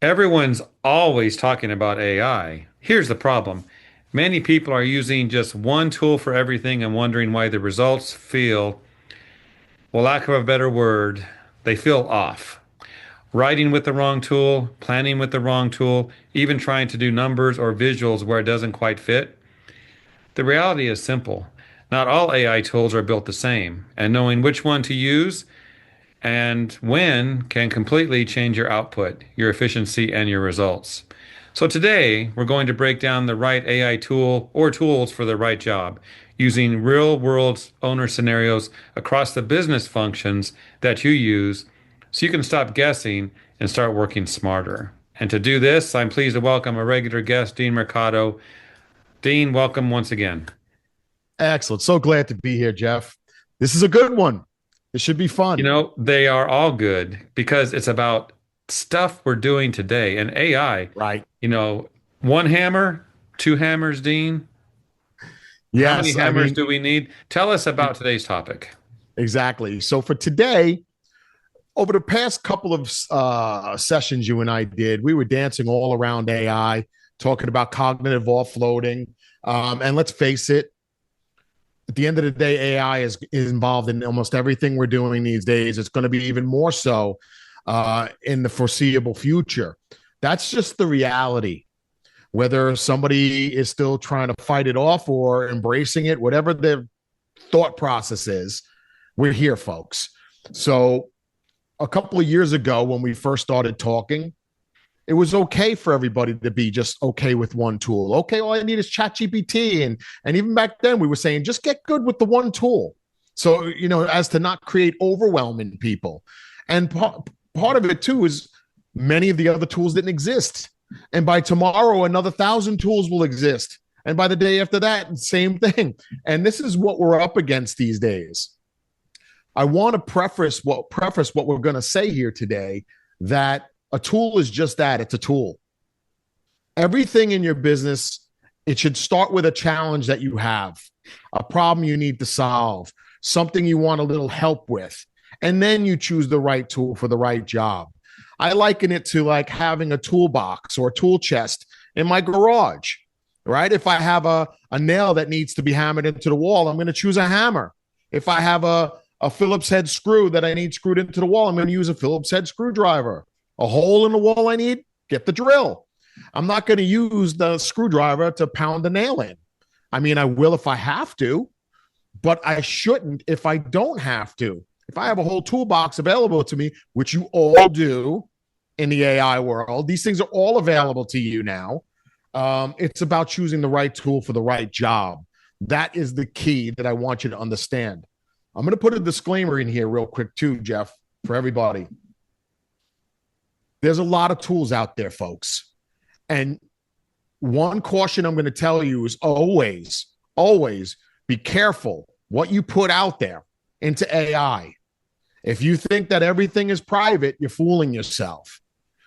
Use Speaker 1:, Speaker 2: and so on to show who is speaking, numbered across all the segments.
Speaker 1: Everyone's always talking about AI. Here's the problem. Many people are using just one tool for everything and wondering why the results feel, well, lack of a better word, they feel off. Writing with the wrong tool, planning with the wrong tool, even trying to do numbers or visuals where it doesn't quite fit. The reality is simple. Not all AI tools are built the same, and knowing which one to use and when can completely change your output, your efficiency, and your results. So today, we're going to break down the right AI tool or tools for the right job using real world owner scenarios across the business functions that you use so you can stop guessing and start working smarter. And to do this, I'm pleased to welcome a regular guest, Dean Mercado. Dean, welcome once again.
Speaker 2: Excellent. So glad to be here, Jeff. This is a good one. It should be fun.
Speaker 1: They are all good because it's about stuff we're doing today. And AI,
Speaker 2: Right.
Speaker 1: you know, one hammer, two hammers, Dean. How many
Speaker 2: Yes. I
Speaker 1: hammers
Speaker 2: mean,
Speaker 1: do we need? Tell us about today's topic.
Speaker 2: exactly. So for today, over the past couple of sessions you and I did, we were dancing all around AI, talking about cognitive offloading. And let's face it, at the end of the day, AI is involved in almost everything we're doing these days. It's going to be even more so in the foreseeable future. That's just the reality. Whether somebody is still trying to fight it off or embracing it, whatever their thought process is, we're here, folks. So, a couple of years ago, when we first started talking, it was okay for everybody to be just okay with one tool. Okay, all I need is ChatGPT, and even back then, we were saying just get good with the one tool. So as to not create overwhelming people, and part of it too is many of the other tools didn't exist. And by tomorrow, another 1,000 tools will exist. And by the day after that, same thing. And this is what we're up against these days. I want to preface what we're going to say here today, that a tool is just that. It's a tool. Everything in your business, it should start with a challenge that you have, a problem you need to solve, something you want a little help with, and then you choose the right tool for the right job. I liken it to like having a toolbox or a tool chest in my garage, right? If I have a nail that needs to be hammered into the wall, I'm going to choose a hammer. If I have a Phillips head screw that I need screwed into the wall, I'm going to use a Phillips head screwdriver. A hole in the wall I need, get the drill. I'm not going to use the screwdriver to pound the nail in. I mean, I will if I have to, but I shouldn't if I don't have to. If I have a whole toolbox available to me, which you all do in the AI world, these things are all available to you now. It's about choosing the right tool for the right job. That is the key that I want you to understand. I'm going to put a disclaimer in here real quick too, Jeff, for everybody. There's a lot of tools out there, folks. And one caution I'm going to tell you is always be careful what you put out there into AI. If you think that everything is private, you're fooling yourself.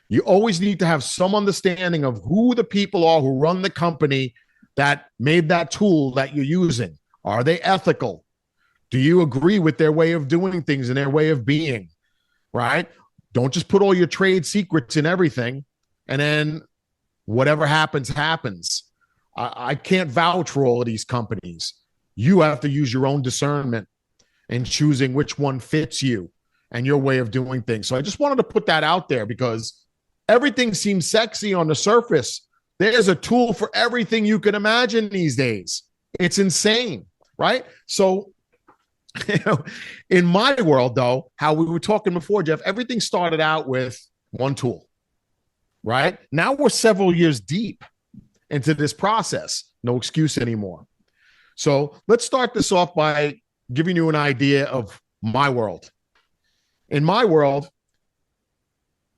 Speaker 2: You always need to have some understanding of who the people are who run the company that made that tool that you're using. Are they ethical? Do you agree with their way of doing things and their way of being? Right? Don't just put all your trade secrets in everything and then whatever happens, happens. I can't vouch for all of these companies. You have to use your own discernment in choosing which one fits you and your way of doing things. So I just wanted to put that out there because everything seems sexy on the surface. There's a tool for everything you can imagine these days. It's insane, right? So, in my world, though, how we were talking before, Jeff, everything started out with one tool, right? Now we're several years deep into this process. No excuse anymore. So let's start this off by giving you an idea of my world. In my world,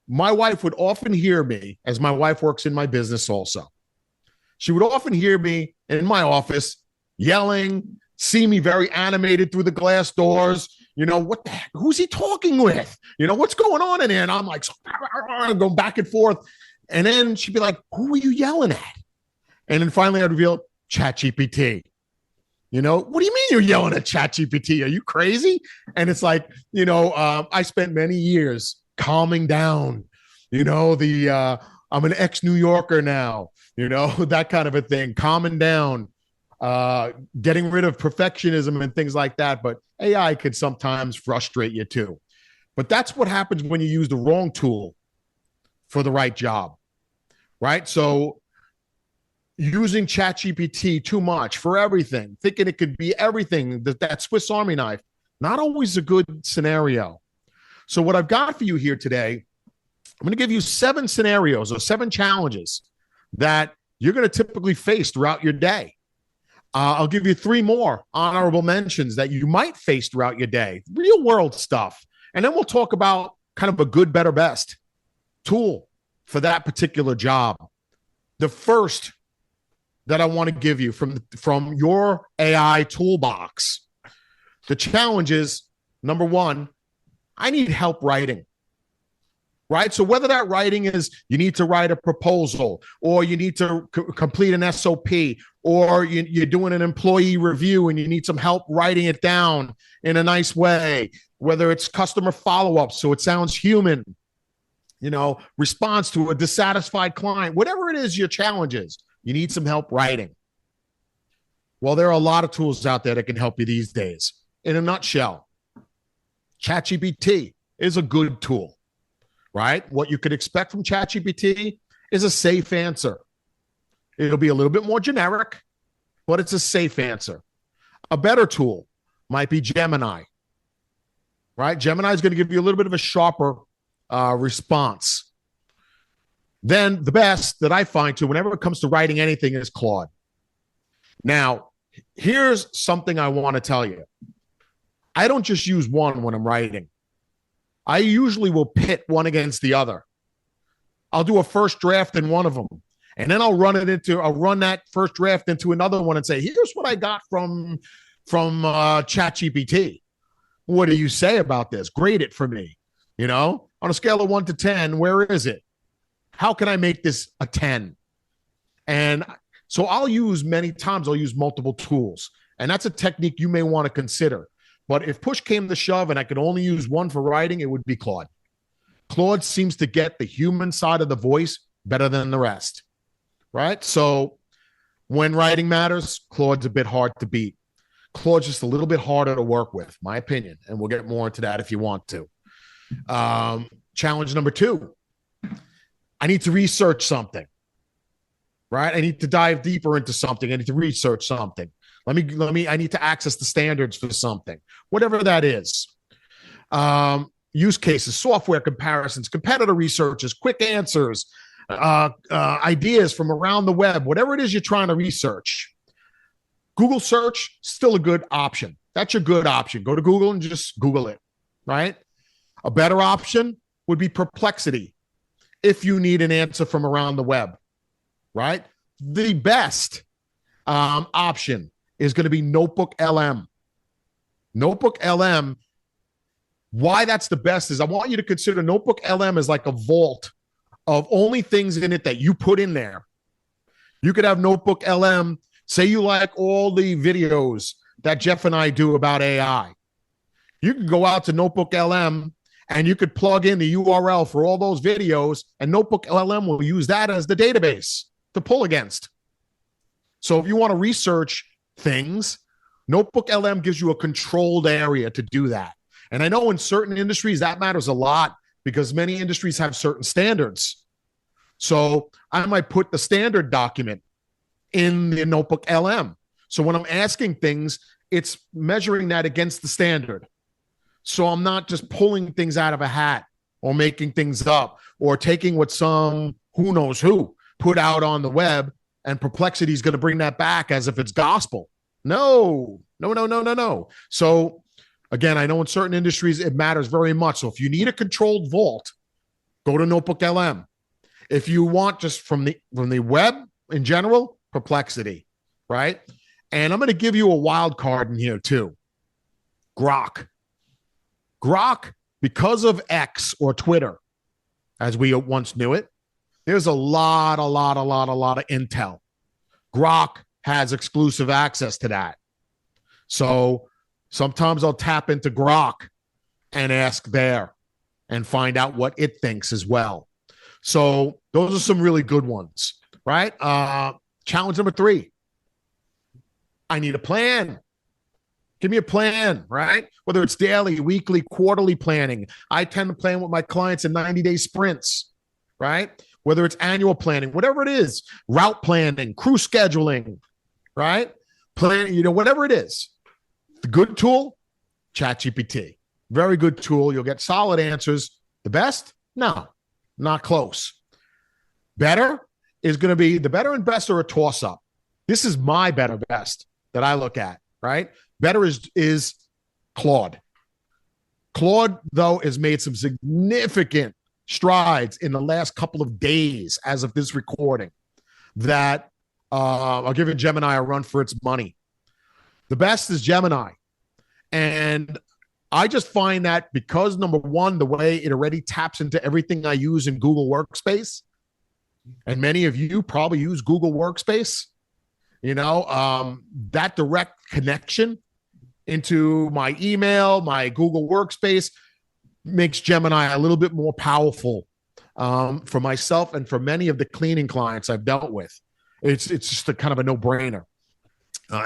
Speaker 2: my wife would often hear me, as my wife works in my business also. She would often hear me in my office yelling, see me very animated through the glass doors. What the heck? Who's he talking with? What's going on in there? And I'm like, going back and forth. And then she'd be like, who are you yelling at? And then finally I'd reveal ChatGPT. What do you mean you're yelling at ChatGPT? Are you crazy? And it's like, I spent many years calming down, I'm an ex-New Yorker now, that kind of a thing, calming down, getting rid of perfectionism and things like that. But AI could sometimes frustrate you too. But that's what happens when you use the wrong tool for the right job, right? So using ChatGPT too much for everything, thinking it could be everything, that Swiss Army knife, not always a good scenario. So what I've got for you here today, I'm going to give you 7 scenarios or 7 challenges that you're going to typically face throughout your day. I'll give you 3 more honorable mentions that you might face throughout your day, real world stuff. And then we'll talk about kind of a good, better, best tool for that particular job. The first that I want to give you from your AI toolbox, the challenge is, number 1, I need help writing. Right? So whether that writing is you need to write a proposal, or you need to complete an SOP, or you're doing an employee review and you need some help writing it down in a nice way, whether it's customer follow-up so it sounds human, response to a dissatisfied client, whatever it is your challenge is, you need some help writing. Well, there are a lot of tools out there that can help you these days. In a nutshell, ChatGPT is a good tool. Right? What you could expect from ChatGPT is a safe answer. It'll be a little bit more generic, but it's a safe answer. A better tool might be Gemini. Right? Gemini is going to give you a little bit of a sharper response. Then the best that I find too, whenever it comes to writing anything, is Claude. Now, here's something I want to tell you. I don't just use one when I'm writing. I usually will pit one against the other. I'll do a first draft in one of them, and then I'll run that first draft into another one and say, here's what I got from ChatGPT. What do you say about this? Grade it for me. On a scale of 1 to 10, where is it? How can I make this a 10? And so I'll use multiple tools, and that's a technique you may want to consider. But if push came to shove and I could only use one for writing, it would be Claude. Claude seems to get the human side of the voice better than the rest, right? So when writing matters, Claude's a bit hard to beat. Claude's just a little bit harder to work with, my opinion, and we'll get more into that if you want to. Challenge number 2, I need to research something, right? I need to dive deeper into something. I need to research something. I need to access the standards for something, whatever that is. Use cases, software comparisons, competitor researches, quick answers, ideas from around the web, whatever it is you're trying to research. Google search, still a good option. That's your good option. Go to Google and just Google it, right? A better option would be Perplexity if you need an answer from around the web, right? The best option is going to be Notebook LM. Notebook LM, why that's the best is I want you to consider Notebook LM as like a vault of only things in it that you put in there. You could have Notebook LM, say you like all the videos that Jeff and I do about AI. You can go out to Notebook LM and you could plug in the URL for all those videos, and Notebook LM will use that as the database to pull against. So if you want to research things, Notebook LM gives you a controlled area to do that. And I know in certain industries that matters a lot because many industries have certain standards. So I might put the standard document in the Notebook LM. So when I'm asking things, it's measuring that against the standard. So I'm not just pulling things out of a hat or making things up or taking what some who knows who put out on the web, and Perplexity is going to bring that back as if it's gospel. No. So again, I know in certain industries it matters very much. So if you need a controlled vault, go to Notebook LM. If you want just from the web in general, Perplexity, right? And I'm going to give you a wild card in here too. Grok. Grok, because of X or Twitter, as we once knew it, there's a lot of intel. Grok has exclusive access to that. So sometimes I'll tap into Grok and ask there and find out what it thinks as well. So those are some really good ones, right? Challenge number 3, I need a plan. Give me a plan, right? Whether it's daily, weekly, quarterly planning. I tend to plan with my clients in 90-day sprints, right? Whether it's annual planning, whatever it is, route planning, crew scheduling, right? Planning, whatever it is. The good tool, ChatGPT. Very good tool. You'll get solid answers. The best? No, not close. Better is going to be, the better and best are a toss-up. This is my better best that I look at, right? Better is Claude. Claude, though, has made some significant strides in the last couple of days as of this recording that I'll give Gemini a run for its money. The best is Gemini. And I just find that because, number one, the way it already taps into everything I use in Google Workspace, and many of you probably use Google Workspace, that direct connection into my email, my Google Workspace makes Gemini a little bit more powerful for myself and for many of the cleaning clients I've dealt with. It's just a kind of a no-brainer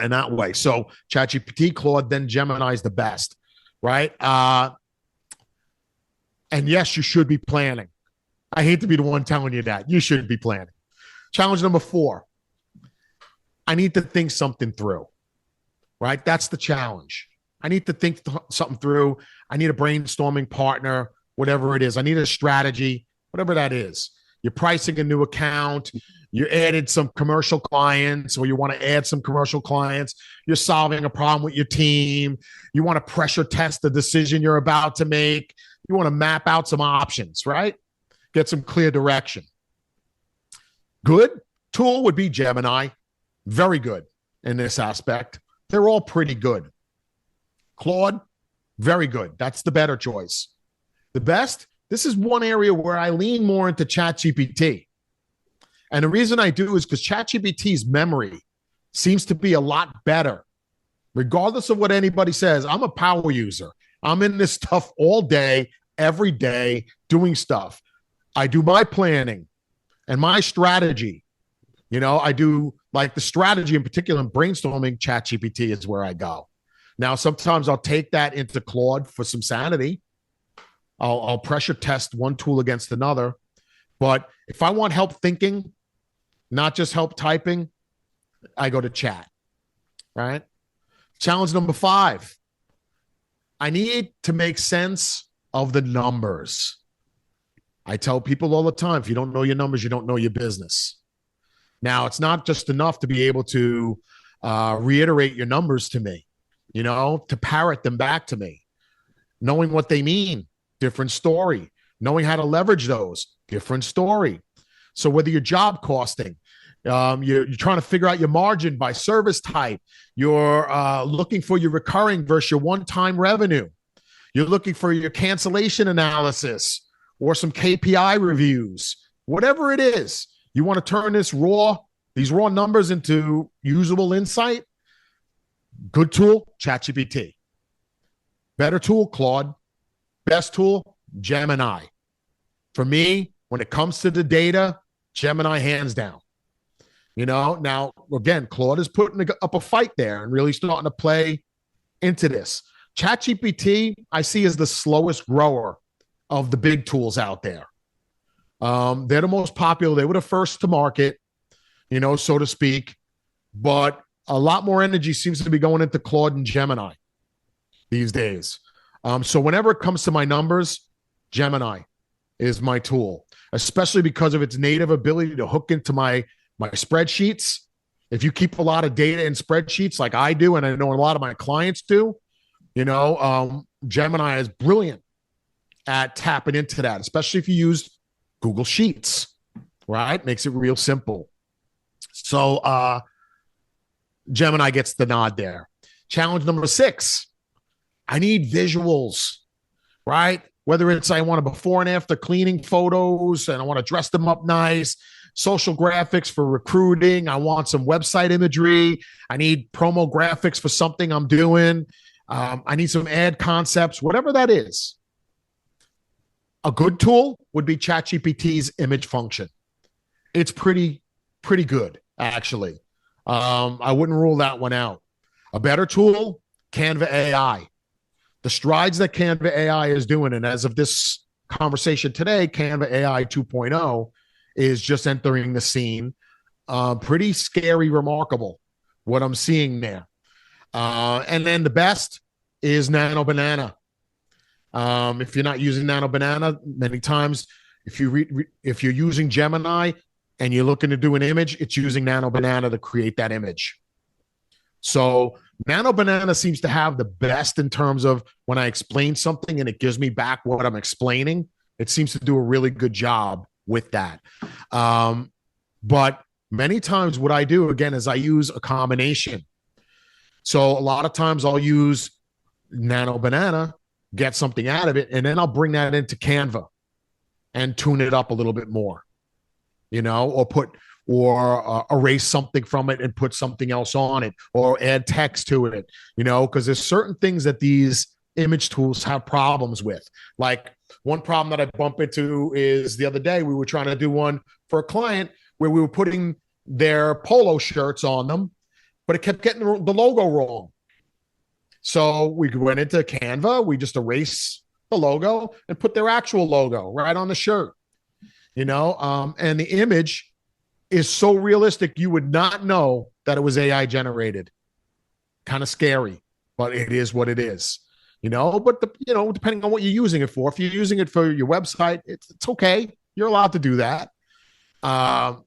Speaker 2: in that way. So ChatGPT, Claude, then Gemini is the best, right? And yes, you should be planning. I hate to be the one telling you that. You should be planning. Challenge number 4, I need to think something through, right? That's the challenge. I need to think something through. I need a brainstorming partner, whatever it is. I need a strategy, whatever that is. You're pricing a new account. You added some commercial clients, or you want to add some commercial clients. You're solving a problem with your team. You want to pressure test the decision you're about to make. You want to map out some options, right? Get some clear direction. Good tool would be Gemini. Very good in this aspect. They're all pretty good. Claude, very good. That's the better choice. The best, this is one area where I lean more into ChatGPT. And the reason I do is because ChatGPT's memory seems to be a lot better. Regardless of what anybody says, I'm a power user. I'm in this stuff all day, every day, doing stuff. I do my planning and my strategy. I do like the strategy in particular in brainstorming. ChatGPT is where I go. Now, sometimes I'll take that into Claude for some sanity. I'll pressure test one tool against another. But if I want help thinking, not just help typing, I go to Chat, right? Challenge number 5, I need to make sense of the numbers. I tell people all the time, if you don't know your numbers, you don't know your business. Now, it's not just enough to be able to reiterate your numbers to me, to parrot them back to me. Knowing what they mean, different story. Knowing how to leverage those, different story. So whether you're job costing, you're trying to figure out your margin by service type, you're looking for your recurring versus your one-time revenue, you're looking for your cancellation analysis or some KPI reviews, whatever it is, you want to turn these raw numbers into usable insight. Good tool, ChatGPT. Better tool, Claude. Best tool, Gemini. For me, when it comes to the data, Gemini hands down. Now, again, Claude is putting up a fight there and really starting to play into this. ChatGPT, I see as the slowest grower of the big tools out there. They're the most popular. They were the first to market, so to speak. But a lot more energy seems to be going into Claude and Gemini these days. So whenever it comes to my numbers, Gemini is my tool, especially because of its native ability to hook into my spreadsheets. If you keep a lot of data in spreadsheets like I do, and I know a lot of my clients do, Gemini is brilliant at tapping into that, especially if you use Google Sheets, right? Makes it real simple. So Gemini gets the nod there. Challenge number 6, I need visuals, right? Whether it's I want a before and after cleaning photos and I want to dress them up nice, social graphics for recruiting, I want some website imagery, I need promo graphics for something I'm doing, I need some ad concepts, whatever that is. A good tool would be ChatGPT's image function. It's pretty good, actually. I wouldn't rule that one out. A better tool, Canva AI. The strides that Canva AI is doing, and as of this conversation today, Canva AI 2.0 is just entering the scene. Pretty scary, remarkable what I'm seeing there. And then the best is Nano Banana. If you're not using Nano Banana, many times if you're using Gemini and you're looking to do an image, it's using Nano Banana to create that image. So Nano Banana seems to have the best in terms of when I explain something and it gives me back what I'm explaining. It seems to do a really good job with that. But many times what I do, again, is I use a combination. So a lot of times I'll use Nano Banana, get something out of it, and then I'll bring that into Canva and tune it up a little bit more, or erase something from it and put something else on it, or add text to it, because there's certain things that these image tools have problems with. Like one problem that I bump into is the other day we were trying to do one for a client where we were putting their polo shirts on them, but it kept getting the logo wrong. So we went into Canva, we just erased the logo and put their actual logo right on the shirt, and the image is so realistic you would not know that it was AI generated. Kind of scary, but it is what it is, but depending on what you're using it for. If you're using it for your website, it's okay. You're allowed to do that.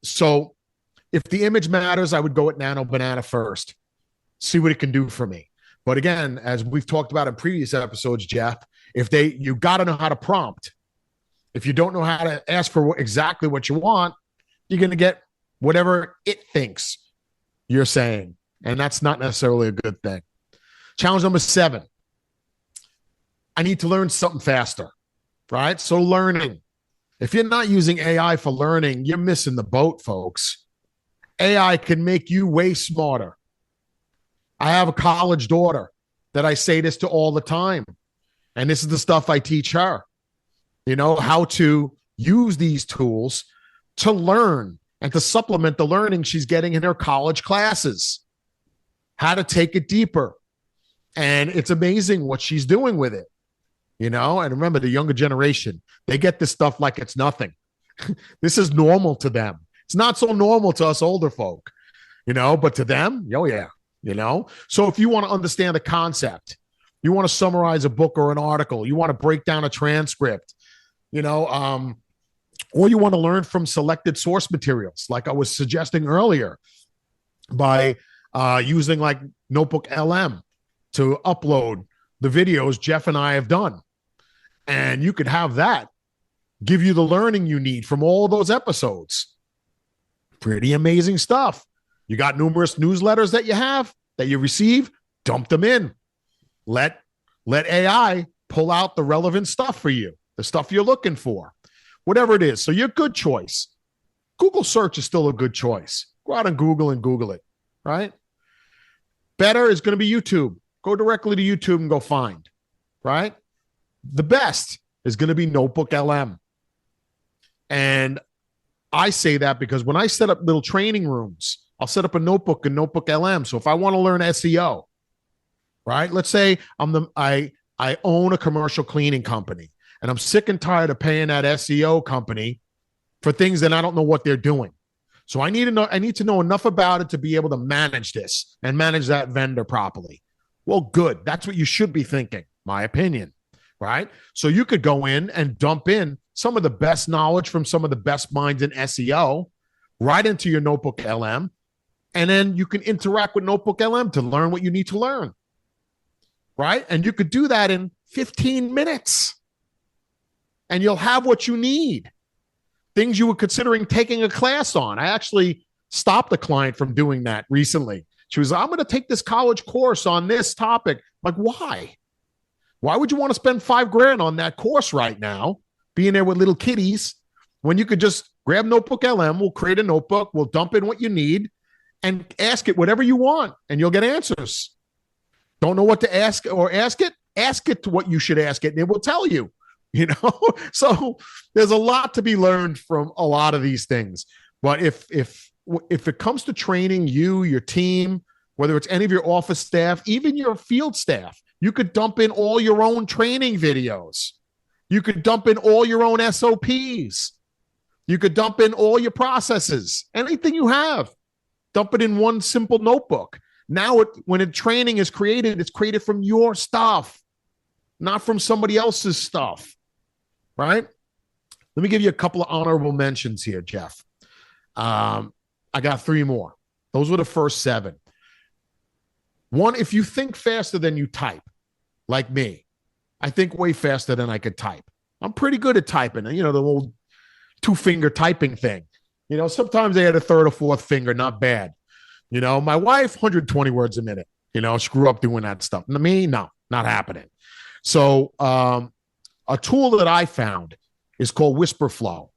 Speaker 2: So if the image matters, I would go with Nano Banana first, see what it can do for me. But again, as we've talked about in previous episodes, Jeff, you got to know how to prompt. If you don't know how to ask for exactly what you want, you're going to get whatever it thinks you're saying. And that's not necessarily a good thing. Challenge number 7. I need to learn something faster, right? So learning. If you're not using AI for learning, you're missing the boat, folks. AI can make you way smarter. I have a college daughter that I say this to all the time. And this is the stuff I teach her, how to use these tools to learn and to supplement the learning she's getting in her college classes, how to take it deeper. And it's amazing what she's doing with it, and remember the younger generation, they get this stuff like it's nothing. This is normal to them. It's not so normal to us older folk, but to them, oh yeah. So if you want to understand a concept, you want to summarize a book or an article, you want to break down a transcript, or you want to learn from selected source materials, like I was suggesting earlier, by using like Notebook LM to upload the videos Jeff and I have done. And you could have that give you the learning you need from all of those episodes. Pretty amazing stuff. You got numerous newsletters that you receive, dump them in. Let AI pull out the relevant stuff for you, the stuff you're looking for, whatever it is. So your good choice. Google search is still a good choice. Go out and Google it, right? Better is going to be YouTube. Go directly to YouTube and go find, right? The best is going to be Notebook LM. And I say that because when I set up little training rooms, I'll set up a notebook and Notebook LM. So if I want to learn SEO, right? Let's say I own a commercial cleaning company and I'm sick and tired of paying that SEO company for things that I don't know what they're doing. So I need to know enough about it to be able to manage this and manage that vendor properly. Well, good. That's what you should be thinking, my opinion, right? So you could go in and dump in some of the best knowledge from some of the best minds in SEO right into your Notebook LM. And then you can interact with Notebook LM to learn what you need to learn, right? And you could do that in 15 minutes. And you'll have what you need. Things you were considering taking a class on. I actually stopped a client from doing that recently. She was, I'm going to take this college course on this topic. Like, why? Why would you want to spend $5,000 on that course right now, being there with little kiddies, when you could just grab Notebook LM, we'll create a notebook, we'll dump in what you need, and ask it whatever you want, and you'll get answers. Don't know what to ask or ask it to what you should ask it, and it will tell you. you know. So there's a lot to be learned from a lot of these things. But if it comes to training you, your team, whether it's any of your office staff, even your field staff, you could dump in all your own training videos. You could dump in all your own SOPs. You could dump in all your processes, anything you have, dump it in one simple notebook. Now, when a training is created, it's created from your stuff, not from somebody else's stuff, right? Let me give you a couple of honorable mentions here, Jeff. I got 3 more. Those were the first 7. One, if you think faster than you type, like me, I think way faster than I could type. I'm pretty good at typing. You know, the old 2-finger typing thing. You know, sometimes they had a 3rd or 4th finger, not bad. You know, my wife, 120 words a minute. You know, screw up doing that stuff. Me, no, not happening. So a tool that I found is called Whisper Flow.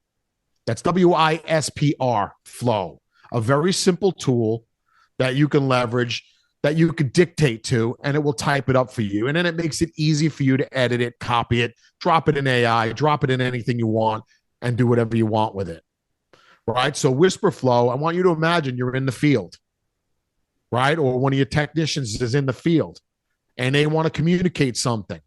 Speaker 2: That's WISPR Flow, a very simple tool that you can leverage, that you can dictate to, and it will type it up for you. And then it makes it easy for you to edit it, copy it, drop it in AI, drop it in anything you want, and do whatever you want with it. Right? So Whisper Flow, I want you to imagine you're in the field, right? Or one of your technicians is in the field and they want to communicate something,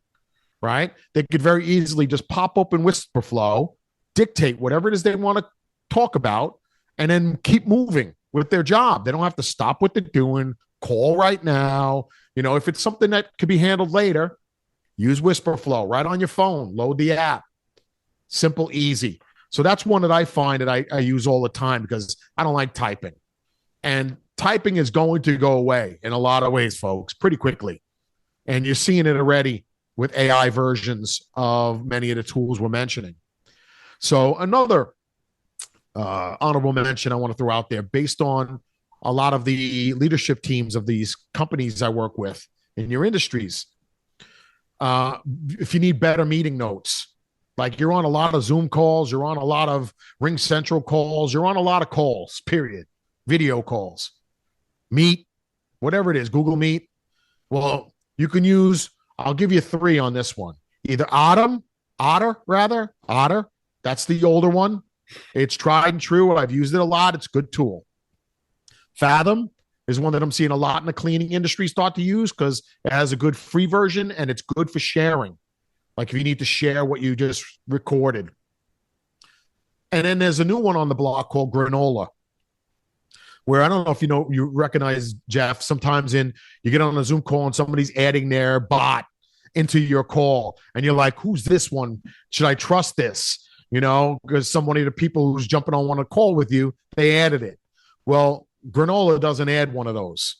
Speaker 2: right? They could very easily just pop open Whisper Flow, dictate whatever it is they want to talk about, and then keep moving with their job. They don't have to stop what they're doing, call right now. You know, if it's something that could be handled later, use Whisper Flow right on your phone, load the app. Simple, easy. So that's one that I find that I use all the time because I don't like typing. And typing is going to go away in a lot of ways, folks, pretty quickly. And you're seeing it already with AI versions of many of the tools we're mentioning. So another honorable mention I want to throw out there, based on a lot of the leadership teams of these companies I work with in your industries, if you need better meeting notes, like you're on a lot of Zoom calls, you're on a lot of Ring Central calls, you're on a lot of calls, period, video calls, Meet, whatever it is, Google Meet. Well, you can use, I'll give you 3 on this one. Either Otter, that's the older one. It's tried and true. I've used it a lot. It's a good tool. Fathom is one that I'm seeing a lot in the cleaning industry start to use because it has a good free version and it's good for sharing. Like if you need to share what you just recorded. And then there's a new one on the block called Granola, where I don't know if you recognize, Jeff, sometimes you get on a Zoom call and somebody's adding their bot into your call and you're like, who's this one? Should I trust this? You know, because somebody of the people who's jumping on one to call with you, they added it. Well, Granola doesn't add one of those.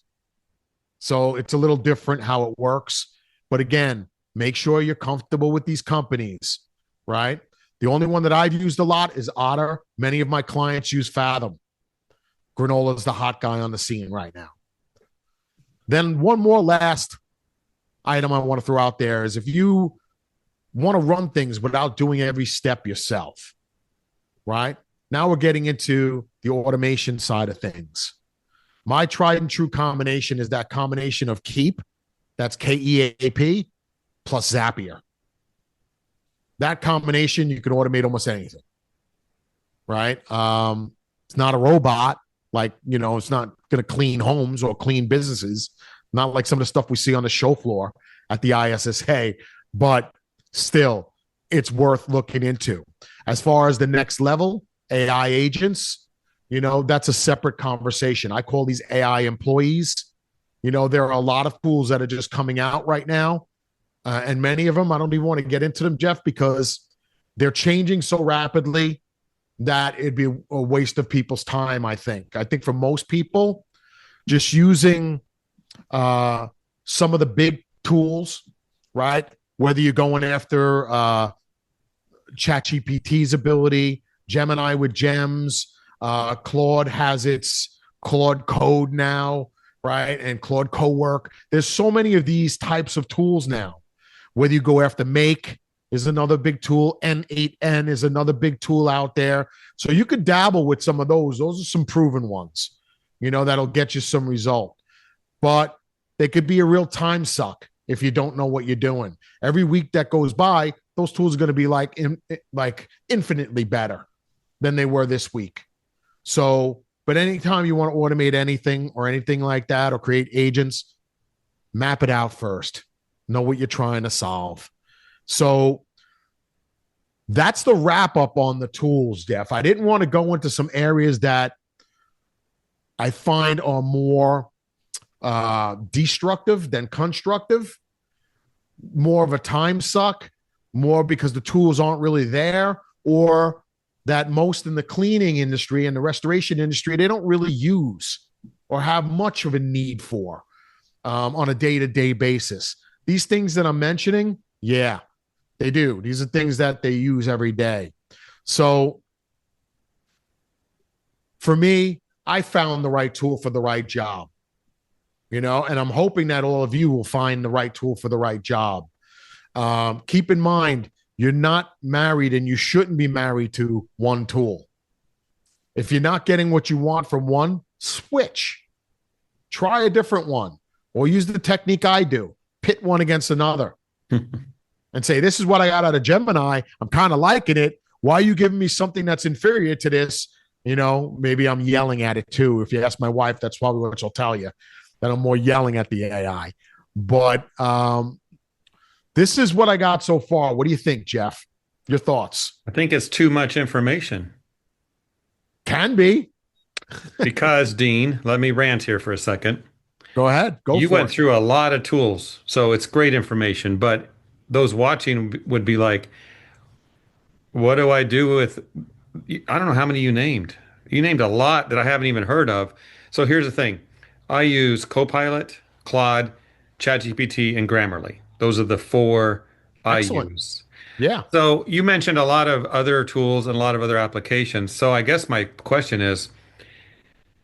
Speaker 2: So it's a little different how it works. But again, make sure you're comfortable with these companies, right? The only one that I've used a lot is Otter. Many of my clients use Fathom. Granola is the hot guy on the scene right now. Then one more last item I want to throw out there is if you want to run things without doing every step yourself, right? Now we're getting into the automation side of things. My tried and true combination is that combination of Keep, that's KEAP, plus Zapier. That combination, you can automate almost anything, right? It's not a robot, like, you know, it's not going to clean homes or clean businesses, not like some of the stuff we see on the show floor at the ISSA, but still, it's worth looking into. As far as the next level, AI agents, you know, that's a separate conversation. I call these AI employees. You know, there are a lot of tools that are just coming out right now. And many of them, I don't even want to get into them, Jeff, because they're changing so rapidly that it'd be a waste of people's time, I think. I think for most people, just using some of the big tools, right? Whether you're going after ChatGPT's ability, Gemini with Gems, Claude has its Claude Code now, right? And Claude Cowork. There's so many of these types of tools now. Whether you go after Make is another big tool. N8N is another big tool out there. So you could dabble with some of those. Those are some proven ones, you know, that'll get you some result. But they could be a real time suck if you don't know what you're doing. Every week that goes by, those tools are going to be like infinitely better than they were this week. So, but anytime you want to automate anything or anything like that or create agents, map it out first. Know what you're trying to solve. So that's the wrap up on the tools, Jeff. I didn't want to go into some areas that I find are more destructive than constructive, more of a time suck, more because the tools aren't really there, or that most in the cleaning industry and the restoration industry, they don't really use or have much of a need for on a day-to-day basis. These things that I'm mentioning, yeah, they do. These are things that they use every day. So for me, I found the right tool for the right job, and I'm hoping that all of you will find the right tool for the right job. Keep in mind, you're not married and you shouldn't be married to one tool. If you're not getting what you want from one, switch. Try a different one or use the technique I do. Pit one against another and say, this is what I got out of Gemini. I'm kind of liking it. Why are you giving me something that's inferior to this? Maybe I'm yelling at it too. If you ask my wife, that's probably what she'll tell you, that I'm more yelling at the AI. But this is what I got so far. What do you think, Jeff? Your thoughts?
Speaker 1: I think it's too much information.
Speaker 2: Can be.
Speaker 1: Because, Dean, let me rant here for a second.
Speaker 2: Go ahead.
Speaker 1: You went through a lot of tools, so it's great information, but those watching would be like, what do I do with, I don't know how many you named. You named a lot that I haven't even heard of. So here's the thing. I use Copilot, Claude, ChatGPT, and Grammarly. Those are the four I use.
Speaker 2: Yeah.
Speaker 1: So you mentioned a lot of other tools and a lot of other applications. So I guess my question is,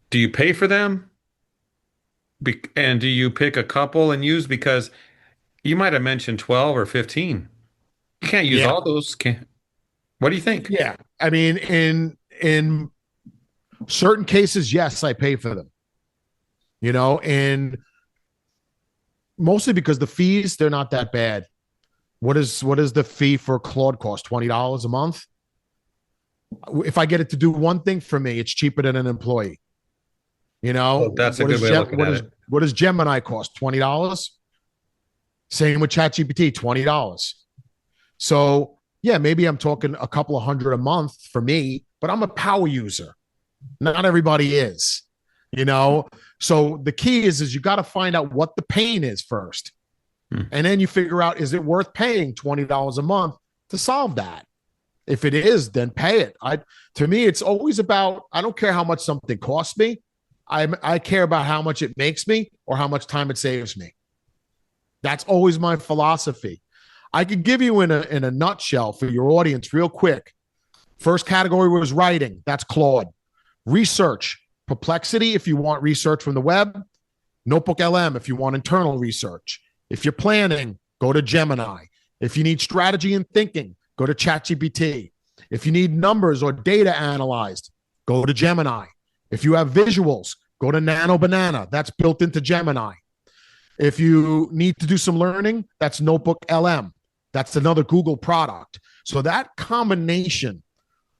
Speaker 1: do you pay for them? And do you pick a couple and use? Because you might have mentioned 12 or 15. You can't use all those. What do you think?
Speaker 2: Yeah. I mean, in certain cases, yes, I pay for them. And mostly because the fees, they're not that bad. What is the fee for Claude cost? $20 a month? If I get it to do one thing for me, it's cheaper than an employee.
Speaker 1: Well, that's a good way of looking at it.
Speaker 2: What does Gemini cost? $20? Same with ChatGPT, $20. So yeah, maybe I'm talking a couple of $100 a month for me, but I'm a power user. Not everybody is, So the key is you got to find out what the pain is first. And then you figure out, is it worth paying $20 a month to solve that? If it is, then pay it. To me, it's always about, I don't care how much something costs me. I care about how much it makes me or how much time it saves me. That's always my philosophy. I could give you in a nutshell for your audience real quick. First category was writing. That's Claude. Research, Perplexity if you want research from the web. Notebook LM if you want internal research. If you're planning, go to Gemini. If you need strategy and thinking, go to ChatGPT. If you need numbers or data analyzed, go to Gemini. If you have visuals, go to Nano Banana. That's built into Gemini. If you need to do some learning, that's Notebook LM. That's another Google product. So that combination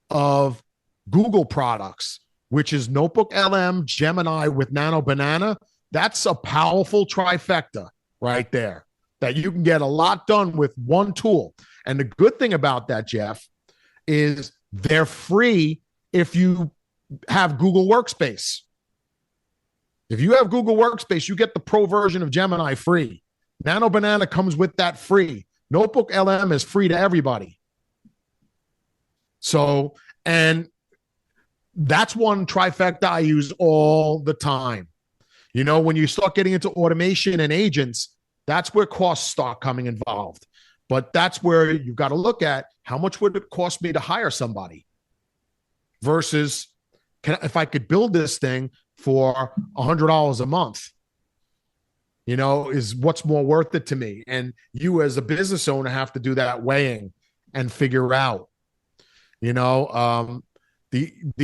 Speaker 2: of Google products, which is Notebook LM, Gemini with Nano Banana, that's a powerful trifecta right there that you can get a lot done with one tool. And the good thing about that, Jeff, is they're free if you have Google Workspace. If you have Google Workspace, you get the pro version of Gemini free. Nano Banana comes with that free. Notebook LM is free to everybody. So, and that's one trifecta I use all the time. When you start getting into automation and agents, that's where costs start coming involved. But that's where you've got to look at how much would it cost me to hire somebody versus if I could build this thing for $100 a month, is what's more worth it to me. And you as a business owner have to do that weighing and figure out, the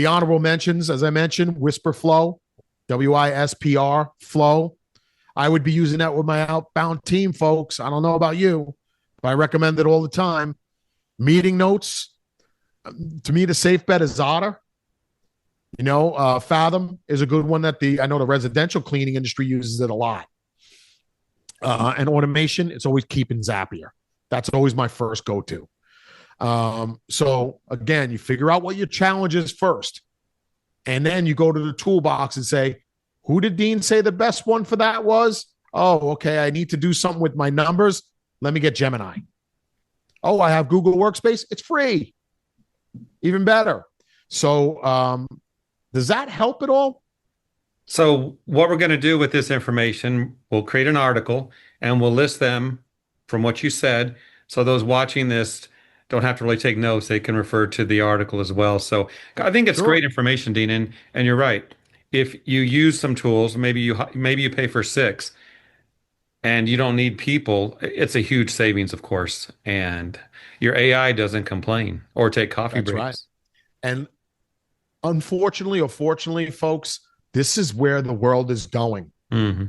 Speaker 2: honorable mentions, as I mentioned, Whisper Flow, WISPR Flow. I would be using that with my outbound team, folks. I don't know about you, but I recommend it all the time. Meeting notes, to me, the safe bet is Otter. Fathom is a good one that I know the residential cleaning industry uses it a lot. And automation, it's always keeping Zapier. That's always my first go-to. So again, you figure out what your challenge is first. And then you go to the toolbox and say, who did Dean say the best one for that was? Oh, okay. I need to do something with my numbers. Let me get Gemini. Oh, I have Google Workspace. It's free. Even better. So does that help at all?
Speaker 1: So what we're going to do with this information, we'll create an article and we'll list them from what you said. So those watching this don't have to really take notes. They can refer to the article as well. So I think it's great information, Dean. And you're right. If you use some tools, maybe you pay for 6 and you don't need people, it's a huge savings, of course. And your AI doesn't complain or take coffee breaks.
Speaker 2: Right. And unfortunately or fortunately, folks, this is where the world is going.
Speaker 1: Mm-hmm.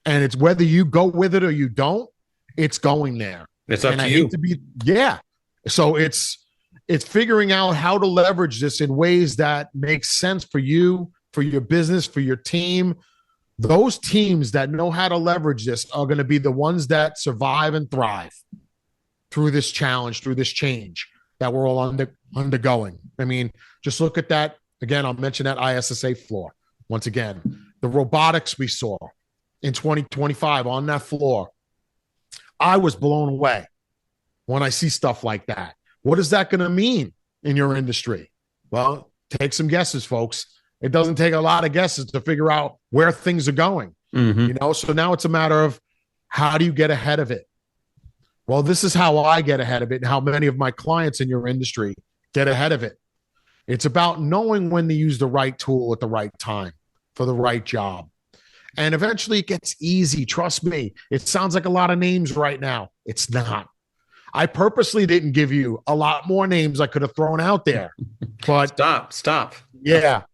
Speaker 2: And it's whether you go with it or you don't, it's going there.
Speaker 1: It's up to you.
Speaker 2: So it's figuring out how to leverage this in ways that make sense for you, for your business, for your team. Those teams that know how to leverage this are going to be the ones that survive and thrive through this challenge, through this change that we're all undergoing. I mean, just look at that. Again, I'll mention that ISSA floor. Once again, the robotics we saw in 2025 on that floor, I was blown away when I see stuff like that. What is that going to mean in your industry? Well, take some guesses, folks. It doesn't take a lot of guesses to figure out where things are going.
Speaker 1: Mm-hmm.
Speaker 2: So now it's a matter of how do you get ahead of it? Well, this is how I get ahead of it and how many of my clients in your industry get ahead of it. It's about knowing when to use the right tool at the right time for the right job. And eventually it gets easy. Trust me. It sounds like a lot of names right now. It's not. I purposely didn't give you a lot more names I could have thrown out there. But
Speaker 1: stop.
Speaker 2: Yeah.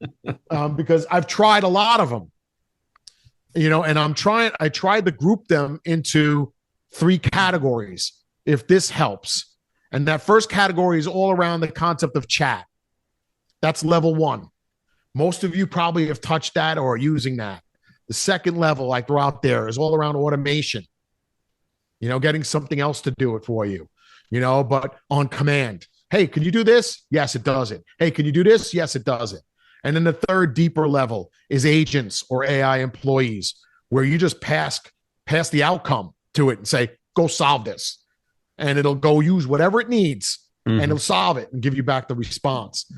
Speaker 2: Because I've tried a lot of them. And I tried to group them into 3 categories, if this helps. And that first category is all around the concept of chat. That's level 1. Most of you probably have touched that or are using that. The second level I throw out there is all around automation, getting something else to do it for you, but on command. Hey, can you do this? Yes, it does it. Hey, can you do this? Yes, it does it. And then the third deeper level is agents or AI employees, where you just pass the outcome to it and say, go solve this. And it'll go use whatever it needs and it'll solve it and give you back the response.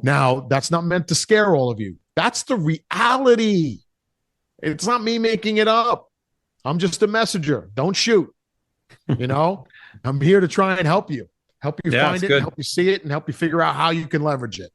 Speaker 2: Now, that's not meant to scare all of you. That's the reality. It's not me making it up. I'm just a messenger. Don't shoot. I'm here to try and help you find it, help you see it, and help you figure out how you can leverage it.